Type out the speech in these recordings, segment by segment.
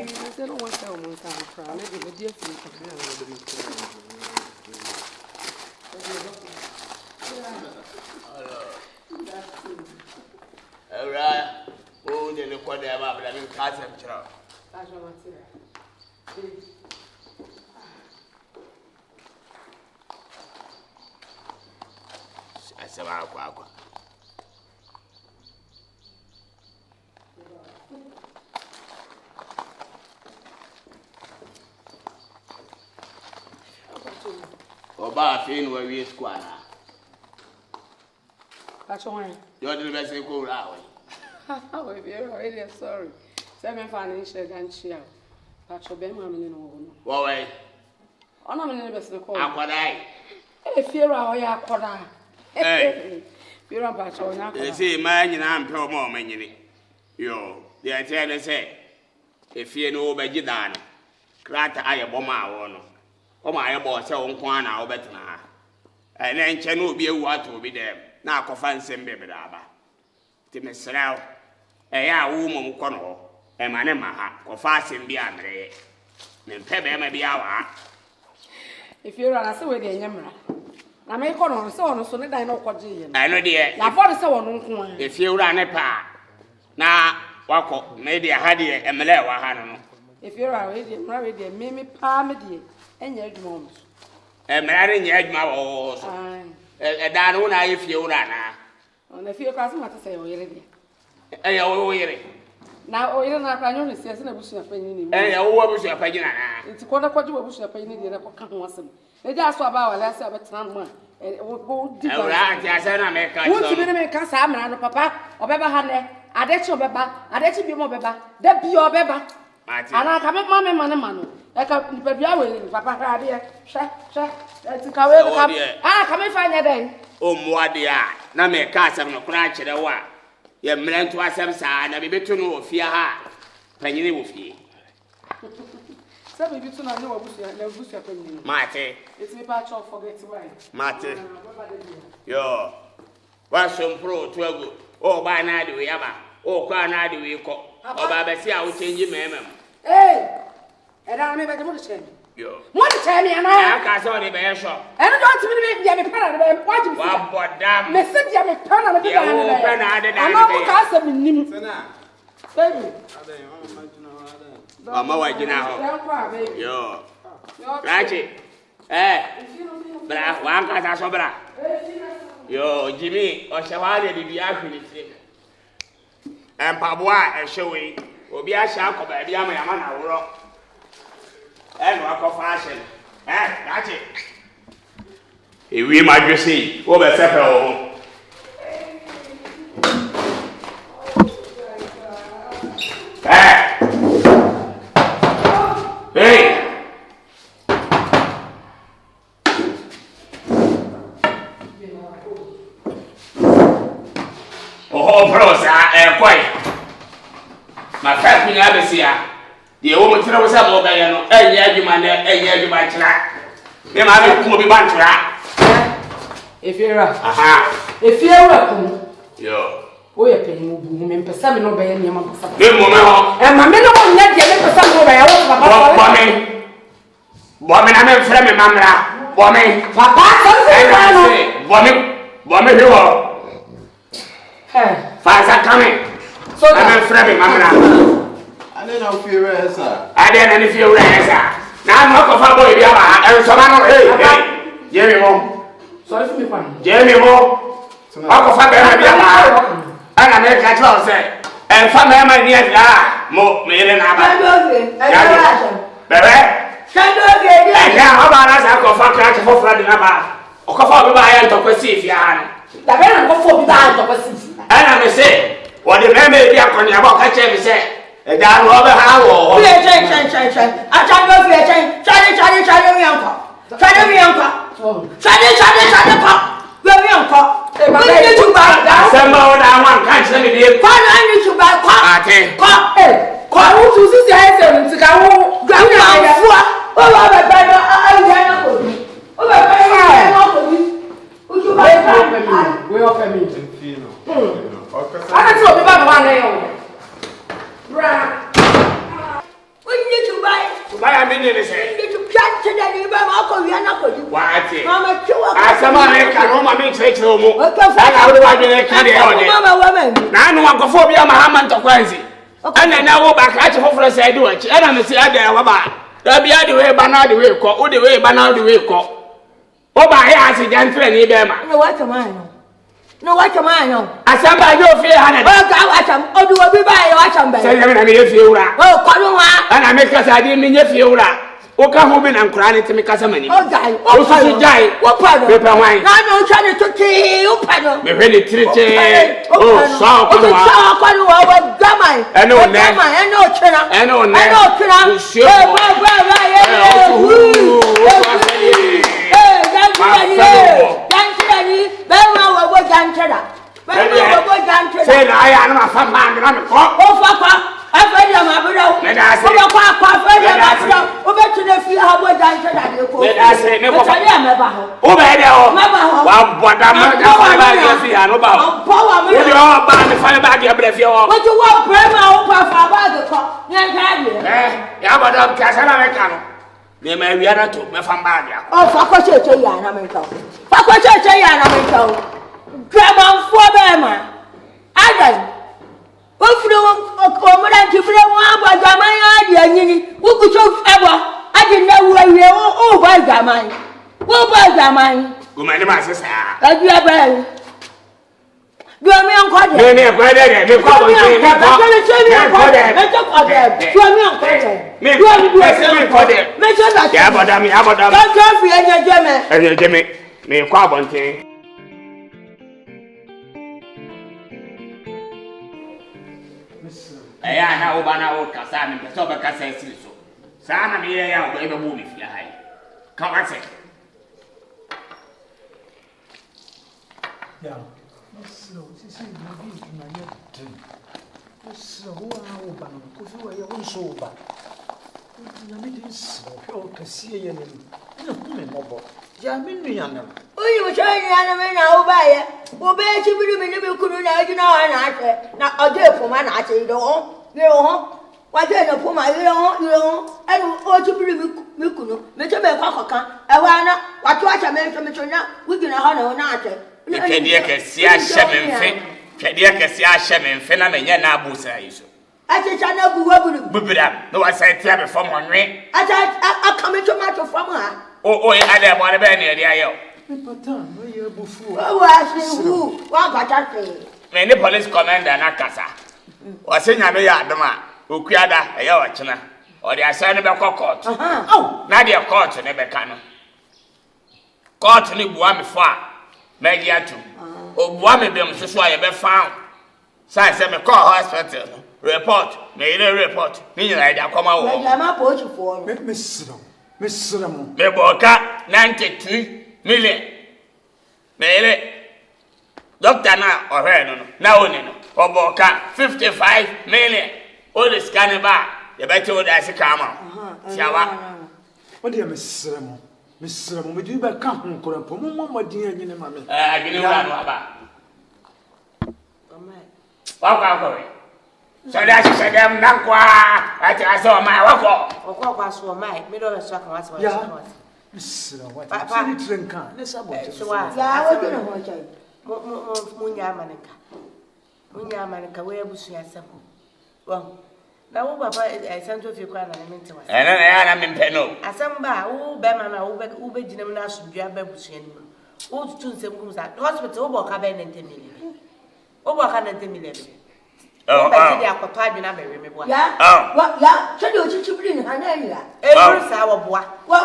They don't want to tell me I'm maybe the dear thing. All right. Oh, then the quarter about I mean, cast and child. That's what I'm saying. I said, Aqua. Oba fin where we squad. That's why. You're the best you go out. Oh, if you're already sorry. 7 financial and chill. That's your Ben Mammy. Well, wait. Oh, no, I'm in the best of the call. Aquadai. If you're our Yakoda. Hey, you're about your They say, man, and I'm pro more many. Yo, the idea say, if you know Bedide, crack the eye bomber one. Oh, my boss, so on Kwana or better. And then Channel be a water will be there. Now, Kofan send baby daba. Timmy Sral, a young woman corner, and my name, Kofas be Andre. Then Pebble may be our. If you're on a say with the Yamra, I may call on so that I know what you I know, dear. I've already saw one. If you run a pa. Now, walk maybe a haddy and Melewa. If you're already married, Mimi Palmedy. And your moms. A marrying yet my horse. A down when I feel that now. On the few customers to say, already. Now, oh, you're not only says in a bush of penny. And what was your opinion? It's quite a quarter of bush of penny. They just about last of a time. And it would go deep. Won't you make us Amran, Papa, or Beba Hane? I let your Beba, I let you be more Beba, that be your Beba. And I come up, Mamma, Manamano. I come to be Papa, dear. Let's go. Ah, come and find your day. Oh, what dear. Now make cast of no crash at a while. You're meant to us some sign, and be better to know fear her. Penny with ye. Some of you to know what bush of penny. Mate, it's me patch off forget why. Mate, yo. What's some pro 12? Oh, by now do we have a. Oh, quite now do we call. Oh, Babasi, I will change your meme. Hey! And I remember the money. Yo. What tell me, and I can't saw the bear shop. And I don't make Yammy Pan. What you want? But damn, Mr. Yammy Pan, I'm not cast of him. Baby, I'm away now. Yo. Ratchet. Eh, but one cast sobra. Yo, Jimmy, or Shawari, the Biafin. And Pabua, and showing. Obi a sha ko ba bia ma ya ma na woro e no akọ fashion that's it e wi ma dwese wo be sepe wo hey oh prosa kwai my first thing I see the woman to was about Bayano, and Yajuman, and Yajuman. Then I will be bantra. If you're if you're welcome, yo, we are paying women for some no by any amount of and my men won't let you for some over. Woman, I'm a friend, Mamma. Woman, Papa, woman, you are. Father coming. So I'm afraid, Mamma. I don't feel rare, sir. I didn't feel rare, sir. Now I'm not a boy, and so I'm hey, Jamie Mo. Sorry for me, one. Jamie Mo. Uncle Faber, and I make that law say, and family near that, Mo, made an abandon. Baby, how about us? I'll go for Friday number. Or go for by and to perceive Yan. The man go for the perceive. And I may say, what the man may be a conny about catching me say. And down over how I can't go for a chain. Try me uncle. Very uncle. They need to buy that. Somehow that one can't send me the fun. I need to buy quite to see the answer to go. Grab oh, I ne ne se. Jante da ni ba ma ko wi ana ko di. Waate. Mama kiwa. Asama me ka no ma me chekire omo. Ana wo wa dwene ka de o de. Mama wa ma. Na anu akofo bi ama ha man tokwanzi. Ana na wo ba ka che foforo se di wachi. Ana me si ada wa ba. Da bia de we ba na de we ko. O de we ba na de we ko. O ba ya ase jantre ni be ma. No wa chama no. No wa chama no. Asamba jo fie ha na. O ka wa cham. O du obi ba ya wa cham ba. Se na me ye fie wura. O ko no wa. Ana me ka sa di me ye fie wura. O ka ho bi na nkura ne temi kasa mani. O jai. O susu jai. O pa no. Me pa wan. Na no twa ne tuti. O pa no. Me hwe ne tirite. O so ko no wa. O so ko no wa gamai. Ene o ne. Gamai ene o chena. Ene o ne. Ene o chena. Ba ye. Janchira be ma wa go janchira. Be ma wa go janchira. Se na aya na ma fa ma na me ko. O fa kwa. Afedi ma bro. O kwa afedi ma bro. O be tune fi ha go janchira de ko. Me da se me ko. Tani me ba ho. O be de o. Me ba ho. Wa boda ma ka fa ba de fi ha no ba ho. Po wa me. O de o ba me fa ba de bre fi o. O ju wa prema o pa fa ba de ko. Nyan ka de. Ya boda ka sa na me ka no. Me ma wi ana to me fa ba de. O fa ko cheche ya na me ka. Fa ko cheche ya na me ka. Grandma fo be ma. Aden. O furo o mo dan ti furo won abo jaman ya de anyini. Wo ku so ebo. Ade na wu awie o ba jaman. Wo ba jaman. Go ma ni ma se sa. Adu aba. Do me an ko de. Me ko de me ko bo se me ko. Me ko de. Me ko de. Do me an ko de. Me ko de. Me so da. Ya boda mi ya boda. Don't fi enye je me. Enye je me ko abonten. Aya na wo ba na wo kasa me so ba kasa esiri so. Sa na me ya wo be bu mi fi hai. Ka wa se. Ya. Mmusuo sisi bibi na ye tin. Mmusuo wo ba no ko fi wo ye wo so ba. Na me din so o kase ye ne. Na hu me mobo. Ya me nua na. Oyi wo so nua na me na wo ba ye. Wo be chi biru me ne me kunu na aju na wa na ate. Na oje foma na ate do ho. Ye ho. Wa je na foma ye ho. Enu o chi biru me kunu. Me che me kwa kokan. E wa na wa to acha me so na wo gina ha na ate. Kedi ke si a hye me mfe na me nya na abusa yiso. Ache cha na bu wa buru. Bubira no wa sai tia be fom onwe. Acha akame tomato from ha. O ye ade mo ne be ne ria yo. Me patan no ye bufu. O wa se hu wa gata te. Me ni police commander na kasa. O se nya me ya adoma okuada e ya o chena. O de asa ne be court. Na de court ne be ka no. Court ni bua me fa. Media tu. Obua me bem so so aye be found. Sai se me call hospital. Report. Me ile report. Ni nyina ide akoma wo. Me ma po chufo. Me sira mo. Me boka 93 million. Me ile doctor na ohwe no. Na oni no. Oboka 55 million. O the scan ba. Ye beti o da sika ma. Siawa. O de me sira mo. Me di ba ka ho korampo mo modin anyine ma me. Agini wura no aba. Wa kwa we. So da shi dem na kwa ati aso ma wa ko. Okwa so mai me do so kan wase Ya. Me sira wa. Siri trenka. Ne sabo te. Ya wo gina ho chai. Munya manka we abusu yasam. Wa. Na wo baba santo fi kwa na mente wase. Na ya na mempe no. Asam ba wo be ma na wo be ginam na asudua ba busu ani mu. Wo tutu nsem kum sa hospital wo bo ka be 90 million. Wo bo ka 90 million. Oh, ba ti akoto adwena be me boa. Ya. Wa ya, chede o chichibiri ni hana ni la. Eburu sa wo boa. Wa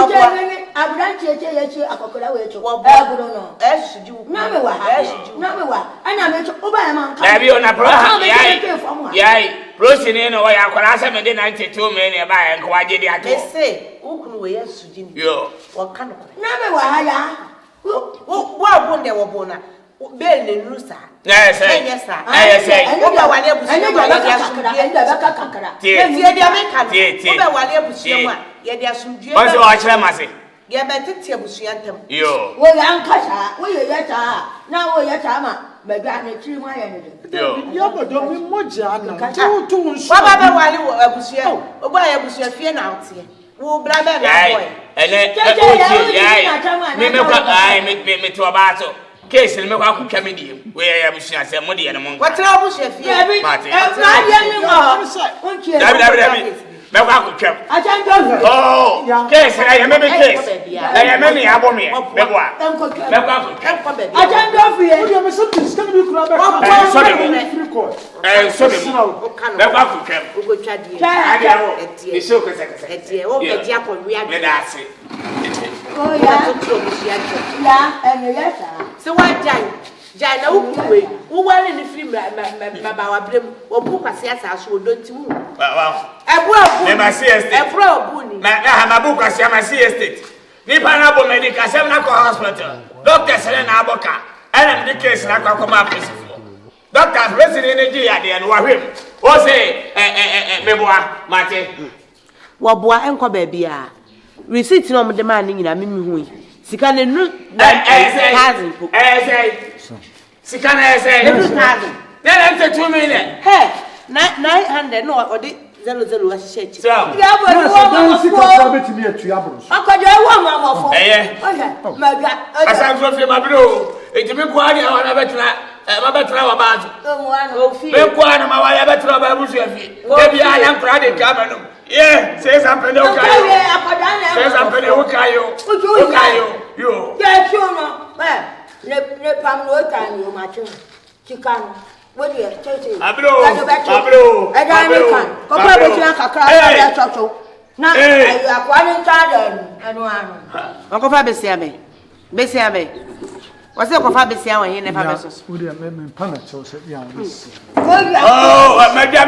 ni je me abranti eche ye chi akokola we echo. Agudie no. Eshuji wo. Na me wa ha. Na me wa. Ana me echo oba ya man ka. Na bi ona pro ha. Yai. Prosini no wa ya kwara asa me de 92 million e ba ya nko waje di ato. Me say, ukunu we eshuji ni. Yo. Wo kan ko. Na me wa ha ya. Wo abonde wo bona. Be le nusa. Yes, sir. Yes, sir. Wo ba wale abusu Ende ma ba ye asumdue. ende ba kakakara. Tie dia me kan. Wo ba wale abusu ma ye dia asumdue. Wọ́n sọ wá kire ma se. Ye be tete abusu yantam. Yo. Wo ya nkasa, wo ye ta. Na wo ye ta ma. Ba gba na tiri mu aye ne. Yo. Ya bodo me moja na. Tu nso. Wo ba be wale abusu. Wo ba ye abusu fie na otie. Who blame boy? And then me to a battle. Case and make up comedy where I was saying money and among what's up with oh, case, I am a case. I am many abomia. I can't go for you. You have something to be club and so so what Jana who well in the film about them or book as yes, will don't you? I see a bro, my book as I see estate. Nipanabo Medical Hospital, Dr. Selena Aboka, and the case Nakoma principal. Dr. President Energy at the end of him. Or say, Yeboah, Mate. Wabua and Cobebia. Receipt no demanding in a mimi. Sikane no Sikane say, then enter 2 million. Hey, 900 no or the 00 as she said. So, yeah, but as I'm from my blue, it's a big one. I better about my better about maybe I am proud of Cameron. Yeah, say something. Say something. You. Yes, you know. Le pamlo time you matching. Chicken. What do you say? Abro. I can. Papa be kakra ya na I aquarin garden anu anu. Uncle Fa be me. What's the Kofa be say when he never besos? Who dey me pana cho say ya. Oh, my dear.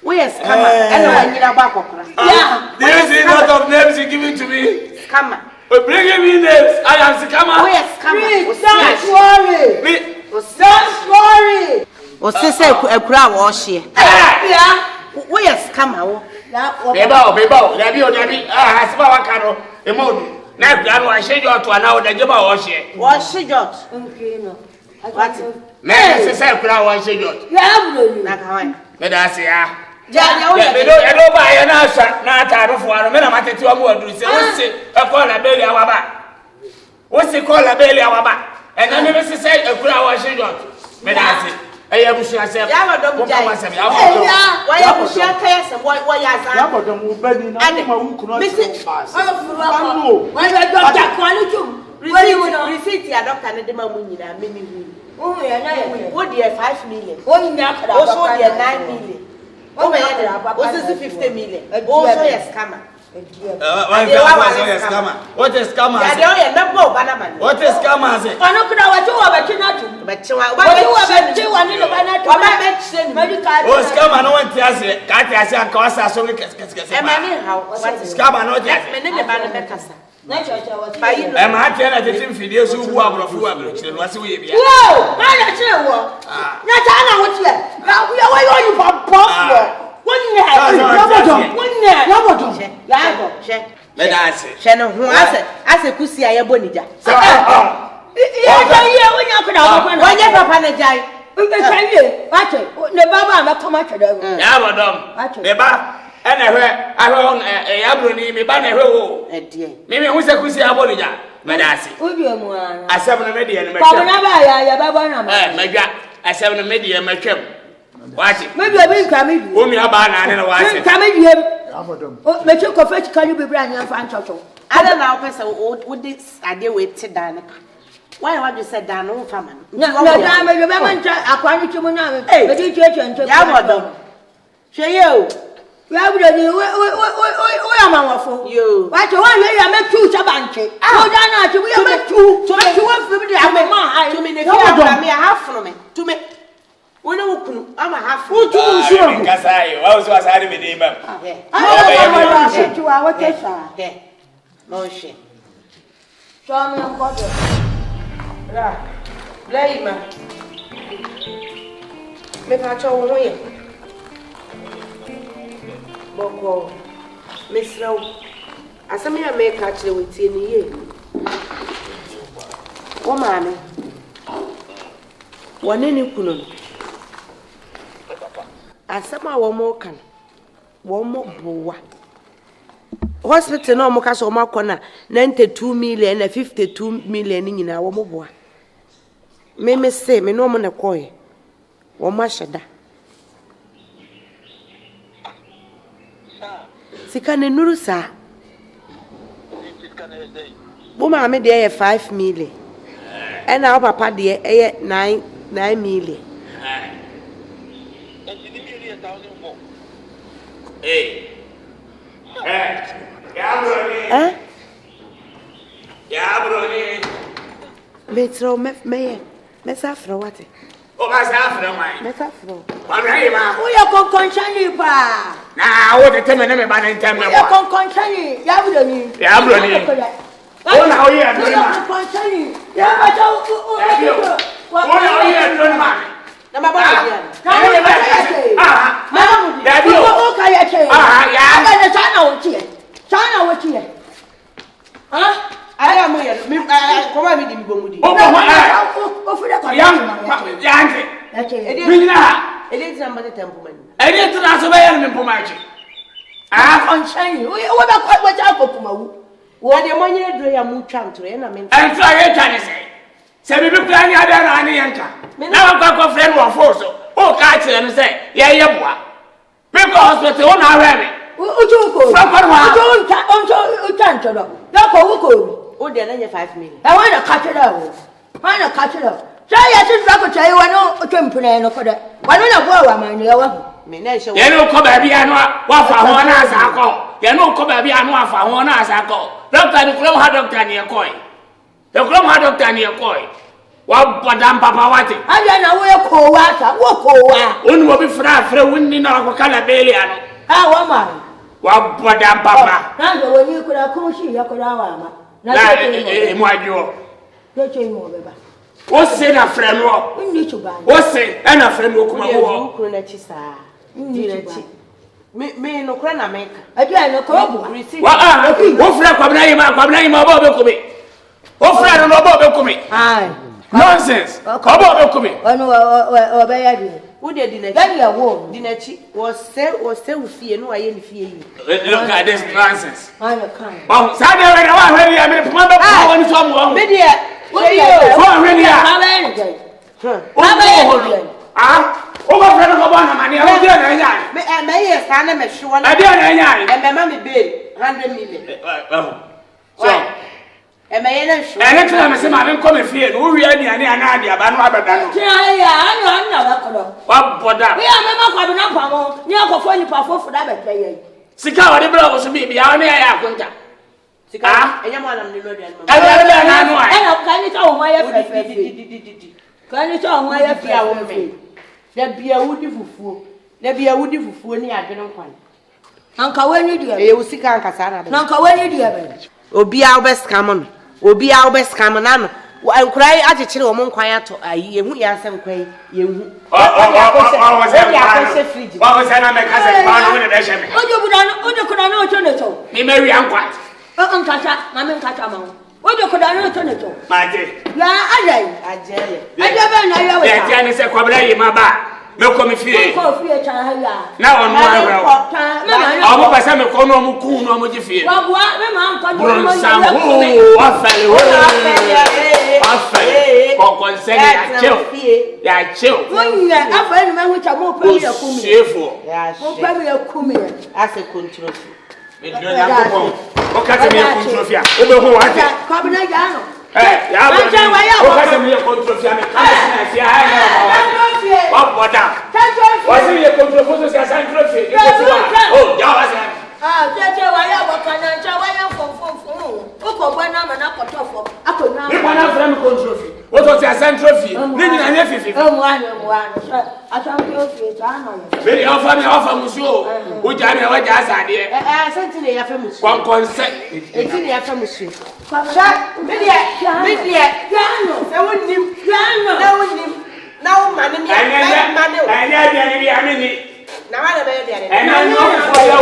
We are scammer. Anyone need a back opera? Yeah. There is a lot of names you giving to me. Scammer. But bringing me names, I am scammer. We are scammer. Don't worry. O say a crowd or she. Yeah. We are scammer. Bebo. Debbie. Ah, Suban caro. Emmanuel. Now, I share you to an hour. The Yeboah or she. What she got? Okay, no. What? Man, say crowd or she got. Yeah, not how. Let us see. I don't buy an answer. Not out of one. Men, I'm at 2 more. What's it? A call a belly our back. What's it called a belly our back? And I never say a crowd or she got. Men, I say. I am sure I said, I don't know. Why are you share case and why are you? Why are receipt your doctor and the man mini. What dear 5 million? Also, 9 million. Oh, my, also 50 million. Also, a scammer. What is scammer? What is scammer? I don't know what you are, but you are scammer. No one tells you. Can't cost us only. Scammer, not yet. I'm happy that the team videos who are of who are what's we be. Whoa! I don't know. Natana, what's that? Now we are you for boss. Let us say, Shannon, who as a pussy, I am Bonija. So, why never apologize? Watch it. The Baba, I'm a tomato. Yabodom, the bar, and I own a Yabroni, me banner. Maybe who's a pussy Abonija, Madasi. I 7 media and my God, I 7 media and my camp. Watch it. Maybe I've been coming. Whom you have and I watch it. Coming here. Make your coffee, can you be brand new fan chocho? I don't know, person would this idea with Sedan. Why would you say down no family? No, I remember I quite to Munam. Hey, but you church and Yabodom. Say you. You am our you. What you want? I make 2 Chabanche. Oh, Dana, we are make 2. To work for me, I mean, half from me. To me. I'm a half foot. I was having a neighbor. No shit. Show me a bottle. Right. Blame man. Make a show away. Boko. Miss Low. As I make catch the within a year. Oh, mammy. One in you couldn't. As somehow one more can. One more boy. Hospital no more cash or more corner 92 million and 52 million in our mobile. Me say, me no man a coy. One mashada. Sikane Nurusa. Woman, I made there 5 million. And our papa dear 9 million. Hey. Yeah, Brony. Metro, me, Messafro, what? Oh, my Safra, my Messafro. What are you, ma? We are conconchani, pa. Now, what a time and a man in time. We are conconchani, Yabroni. Yabroni. Oh, now you are conconchani. What are you doing, man? Number one. China, what you huh? I am here. Come on, me, Bumudi. Oh, it is somebody temple. I didn't answer by him for my chick. Ah, on shiny. What about what I go to my what the money do you move chant to and I mean, I'm sorry, Chinese. Say, we plan your Yantah. Now I've got a friend who are forced. Oh, catch it and say, yeah, Yeboah. Because what's the one I read. Oh, they're 5 million. I want to catch it out. Why not catch it out? Try to tell you, I know a temple for that. Why don't I go? I'm you know, come baby, I know what for one as I call. You know, come baby, I know for one as I call. Doctor, the club had doctor near coin. The club had doctor near coin. What Bodom Papa what? I don't know where co water, walk over. One will be flat for winning our calabelliano. How am I? What Bodom Papa? Now, when you could have come, you could have. What's in a friend? What's it? And a friend will come over. Me no crana make. I do no crop. What friend come name about what friend about coming? Aye. Nonsense. About coming. Oh, no, who did dinner? That war dinner was still fear. No, I ain't fear you. Look at this nonsense. I can't. Oh, Saturday, I mean, someone. Media. What over friend of money. I may stand and sure. I didn't. And my mammy bill 100 million. So, and my energy. And next time I say, I'm coming here. Who we are the Anadia, but no other than. What Bodom? We are never coming up. You are going to perform for that player. Sika, the brother was me. I only have contact. Sika, I am one of the Lord. I can you tell my can you tell my there be a woody fufu. There be a woody fufu near Aden. Uncle, when you do it, you see, Uncle, when you do it, Obi our best common. Obi our best common. I cry at the children among quiet to a year. We are some quay. You what was that? What was that? My cousin, what you could not know. Me marry unquat. Uncle, Mamma Catama. What you could not know. Mate, I never know. I said, my back. No come fear. Now I'm not going to call no moon or Mujifia. Trophy. What was your central fee? Maybe I never fee. I can't go to it. I know. Very often, Mmusuo. Would you have what Asare? I sent in a famous One consent. It's in a famous. Now, money. Now I and I know for you.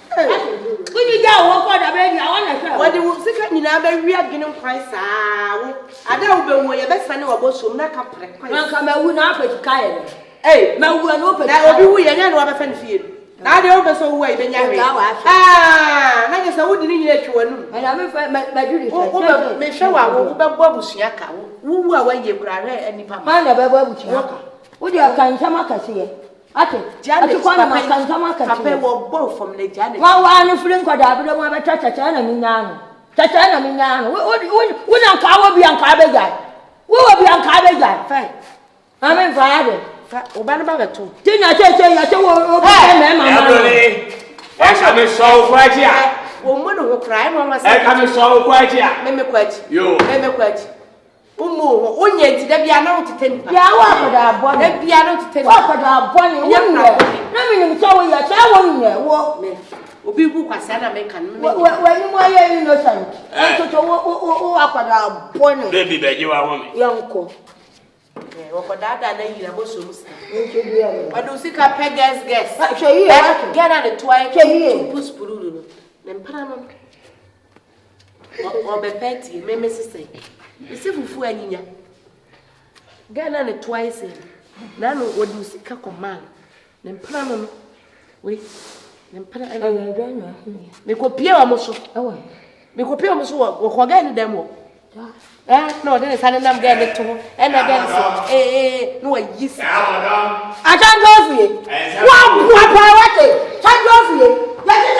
When you go, what I read, I want to say. What the secret in our very beginning price? I don't know where your best friend was so not come. I would not put Kyle. Hey, no one open. That will be we and I have a field. Now the others away, then you I guess I wouldn't need you. And I'm afraid my duty. May show our Babusiaka, who are when you cry any papa. Would you have kind of Samaka? Ate, Janet, Papa will both from the Janet. Well, one of them could have a Tachana Minano. Tachana Minano. We don't call be on Cabega. We will be on Cabega. Fine. I'm in Friday. Obama too. Didn't I tell you? I shall be so quite here. Woman who cry, Mamma, I come so quite here. Let me quit you. Let me quit. Onion to the piano to 10. Yeah, what could I born a piano to 10? What could I born a young man? No, so we are telling walk me. People was Sana Macan. When you were innocent, I told you what could I born a baby that you are woman. young co. What that I know you but do see a pegger's guess. Get at the twilight to push Puru. Then Panama or be petty, may Mrs. say. You see, for any get on it twice. None would you see a command. Then Panama. Wait, then Panama. Make a peer almost. Oh, make a peer almost or again demo. No, then it's an getting to and again. No, yes. I can't go for you. What? Can't go for you. Let it